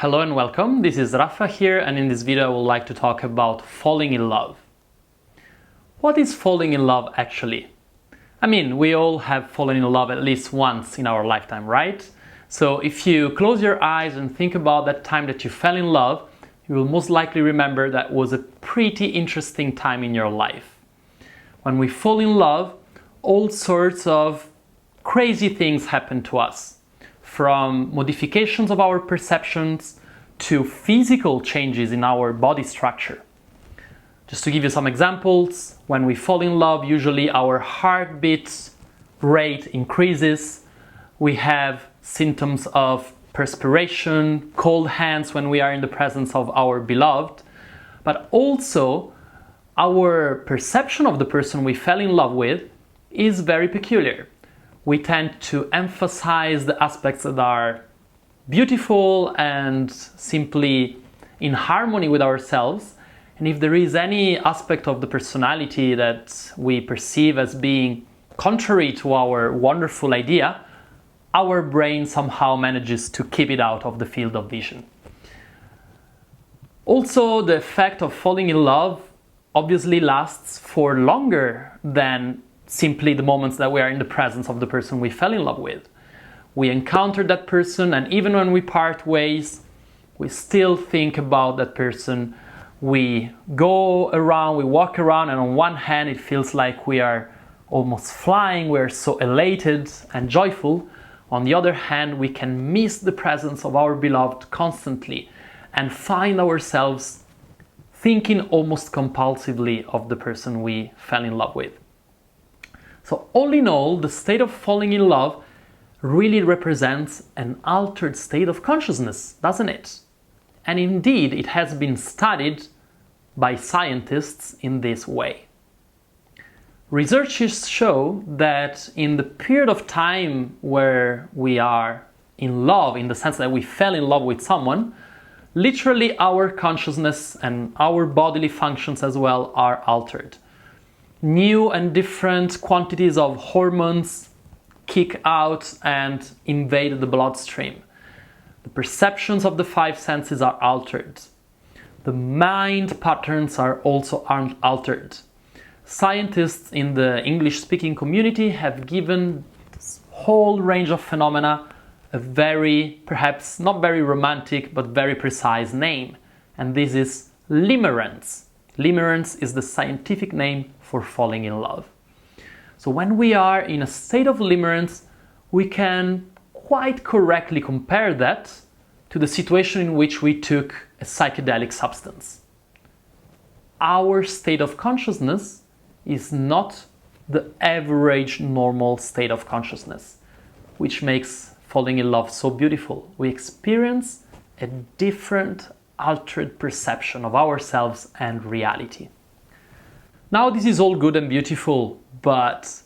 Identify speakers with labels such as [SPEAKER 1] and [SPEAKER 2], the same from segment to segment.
[SPEAKER 1] Hello and welcome, this is Rafa here, and in this video I would like to talk about falling in love. What is falling in love actually? I mean, we all have fallen in love at least once in our lifetime, right? So if you close your eyes and think about that time that you fell in love, you will most likely remember that was a pretty interesting time in your life. When we fall in love, all sorts of crazy things happen to us. From modifications of our perceptions to physical changes in our body structure. Just to give you some examples, when we fall in love, usually our heartbeat rate increases. We have symptoms of perspiration, cold hands when we are in the presence of our beloved, but also our perception of the person we fell in love with is very peculiar. We tend to emphasize the aspects that are beautiful and simply in harmony with ourselves. And if there is any aspect of the personality that we perceive as being contrary to our wonderful idea, our brain somehow manages to keep it out of the field of vision. Also, the effect of falling in love obviously lasts for longer than simply the moments that we are in the presence of the person we fell in love with. We encounter that person, and even when we part ways, we still think about that person. We go around, we walk around, and on one hand it feels like we are almost flying, we're so elated and joyful. On the other hand, we can miss the presence of our beloved constantly and find ourselves thinking almost compulsively of the person we fell in love with. So all in all, the state of falling in love really represents an altered state of consciousness, doesn't it? And indeed, it has been studied by scientists in this way. Researchers show that in the period of time where we are in love, in the sense that we fell in love with someone, literally our consciousness and our bodily functions as well are altered. New and different quantities of hormones kick out and invade the bloodstream. The perceptions of the five senses are altered. The mind patterns are also altered. Scientists in the English-speaking community have given this whole range of phenomena a very, perhaps not very romantic, but very precise name. And this is limerence. Limerence is the scientific name for falling in love. So when we are in a state of limerence, we can quite correctly compare that to the situation in which we took a psychedelic substance. Our state of consciousness is not the average normal state of consciousness, which makes falling in love so beautiful. We experience a different, altered perception of ourselves and reality. Now, this is all good and beautiful, but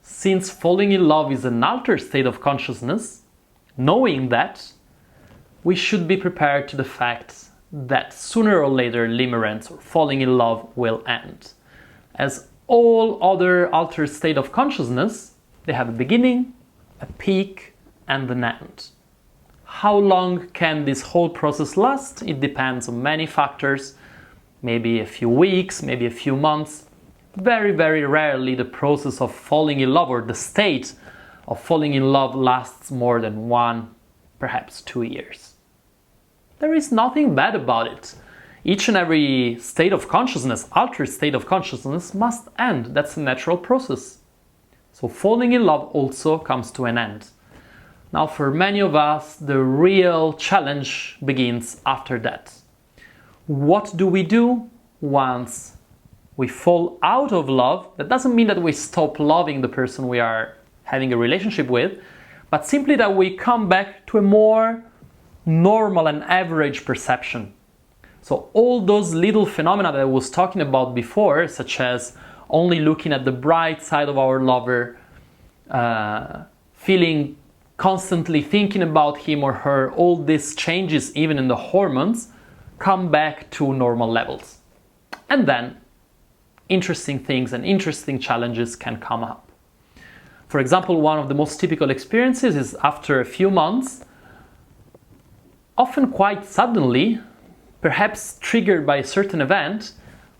[SPEAKER 1] since falling in love is an altered state of consciousness, knowing that, we should be prepared to the fact that sooner or later limerence or falling in love will end. As all other altered states of consciousness, they have a beginning, a peak, and an end. How long can this whole process last? It depends on many factors, maybe a few weeks, maybe a few months. Very, very rarely the process of falling in love or the state of falling in love lasts more than 1, perhaps 2 years. There is nothing bad about it. Each and every state of consciousness, altered state of consciousness, must end. That's a natural process. So falling in love also comes to an end. Now, for many of us, the real challenge begins after that. What do we do once we fall out of love? That doesn't mean that we stop loving the person we are having a relationship with, but simply that we come back to a more normal and average perception. So all those little phenomena that I was talking about before, such as only looking at the bright side of our lover, constantly thinking about him or her, all these changes even in the hormones, come back to normal levels. And then interesting things and interesting challenges can come up. For example, one of the most typical experiences is after a few months, often quite suddenly, perhaps triggered by a certain event,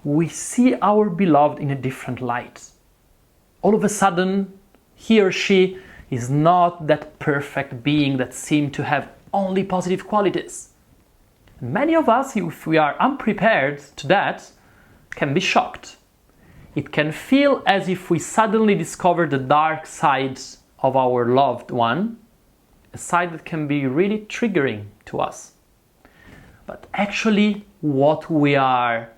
[SPEAKER 1] we see our beloved in a different light. All of a sudden, he or she is not that perfect being that seemed to have only positive qualities. Many of us, if we are unprepared to that, can be shocked. It can feel as if we suddenly discover the dark side of our loved one, a side that can be really triggering to us. But actually, what we are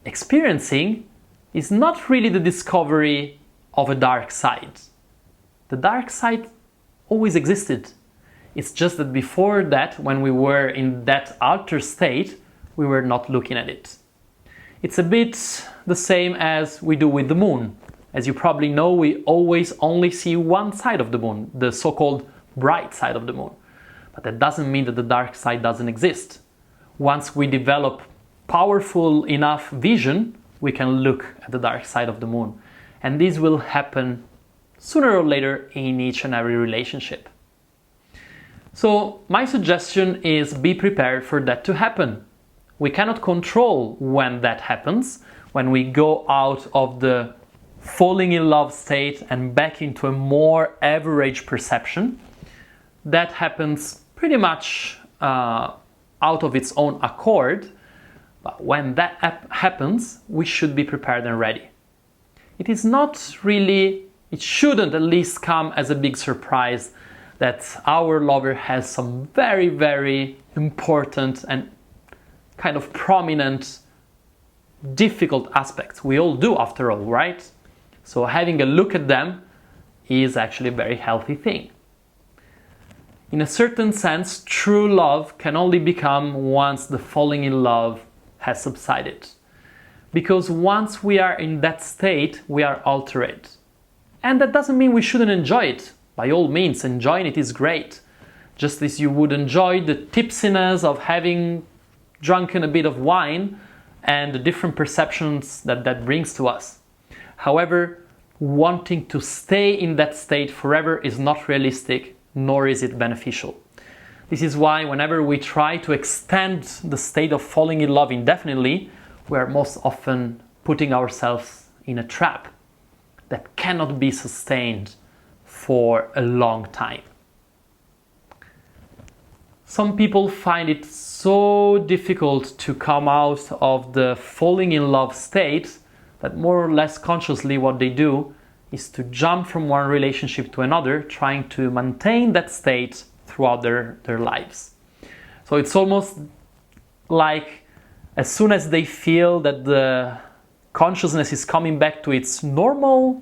[SPEAKER 1] experiencing is not really the discovery of a dark side. The dark side always existed. It's just that before that, when we were in that altered state, we were not looking at it. It's a bit the same as we do with the moon. As you probably know, we always only see one side of the moon, the so-called bright side of the moon. But that doesn't mean that the dark side doesn't exist. Once we develop powerful enough vision, we can look at the dark side of the moon. And this will happen sooner or later in each and every relationship. So my suggestion is be prepared for that to happen. We cannot control when that happens, when we go out of the falling in love state and back into a more average perception. That happens pretty much out of its own accord. But when that happens, we should be prepared and ready. It shouldn't at least come as a big surprise that our lover has some very, very important and kind of prominent, difficult aspects. We all do after all, right? So having a look at them is actually a very healthy thing. In a certain sense, true love can only become once the falling in love has subsided. Because once we are in that state, we are altered. And that doesn't mean we shouldn't enjoy it. By all means, enjoying it is great. Just as you would enjoy the tipsiness of having drunken a bit of wine and the different perceptions that brings to us. However, wanting to stay in that state forever is not realistic, nor is it beneficial. This is why whenever we try to extend the state of falling in love indefinitely, we are most often putting ourselves in a trap that cannot be sustained for a long time. Some people find it so difficult to come out of the falling in love state that more or less consciously what they do is to jump from one relationship to another, trying to maintain that state throughout their lives. So it's almost like as soon as they feel that the consciousness is coming back to its normal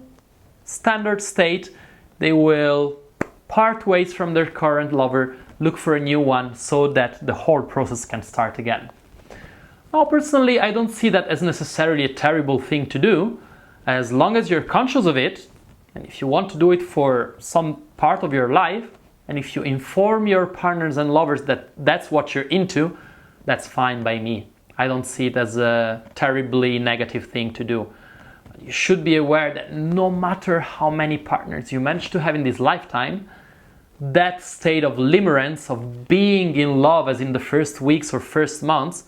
[SPEAKER 1] standard state, they will part ways from their current lover, look for a new one so that the whole process can start again. Now, personally, I don't see that as necessarily a terrible thing to do, as long as you're conscious of it, and if you want to do it for some part of your life, and if you inform your partners and lovers that that's what you're into, that's fine by me. I don't see it as a terribly negative thing to do. You should be aware that no matter how many partners you manage to have in this lifetime, that state of limerence, of being in love as in the first weeks or first months,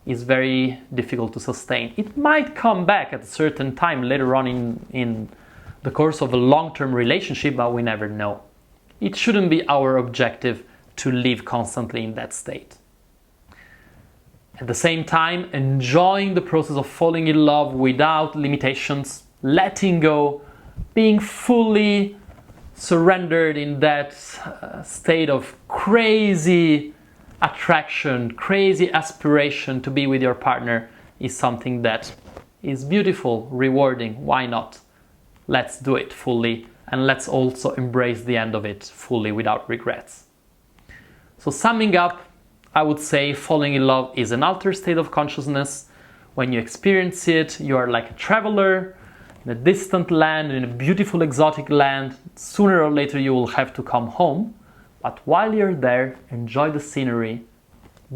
[SPEAKER 1] is very difficult to sustain. It might come back at a certain time later on in the course of a long-term relationship, but we never know. It shouldn't be our objective to live constantly in that state. At the same time, enjoying the process of falling in love without limitations, letting go, being fully surrendered in that state of crazy attraction, crazy aspiration to be with your partner is something that is beautiful, rewarding. Why not? Let's do it fully, and let's also embrace the end of it fully without regrets. So summing up, I would say falling in love is an altered state of consciousness. When you experience it, you are like a traveler in a distant land, in a beautiful exotic land. Sooner or later you will have to come home. But while you're there, enjoy the scenery,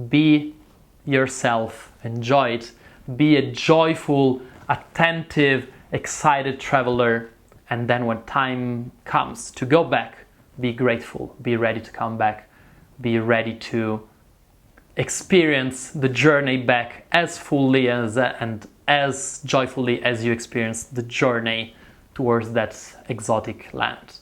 [SPEAKER 1] be yourself, enjoy it, be a joyful, attentive, excited traveler, and then when time comes to go back, be grateful, be ready to come back, be ready to experience the journey back as fully and as joyfully as you experienced the journey towards that exotic land.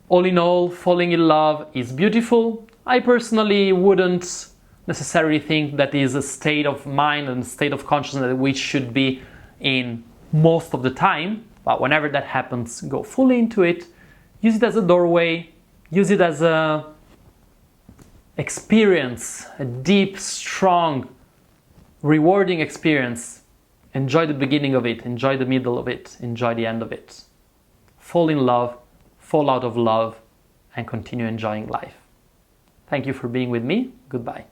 [SPEAKER 1] All in all, falling in love is beautiful. I personally wouldn't necessarily think that is a state of mind and state of consciousness that we should be in most of the time, but whenever that happens, go fully into it, use it as a doorway, use it as a experience, a deep, strong, rewarding experience. Enjoy the beginning of it, enjoy the middle of it, enjoy the end of it. Fall in love, fall out of love, and continue enjoying life. Thank you for being with me. Goodbye.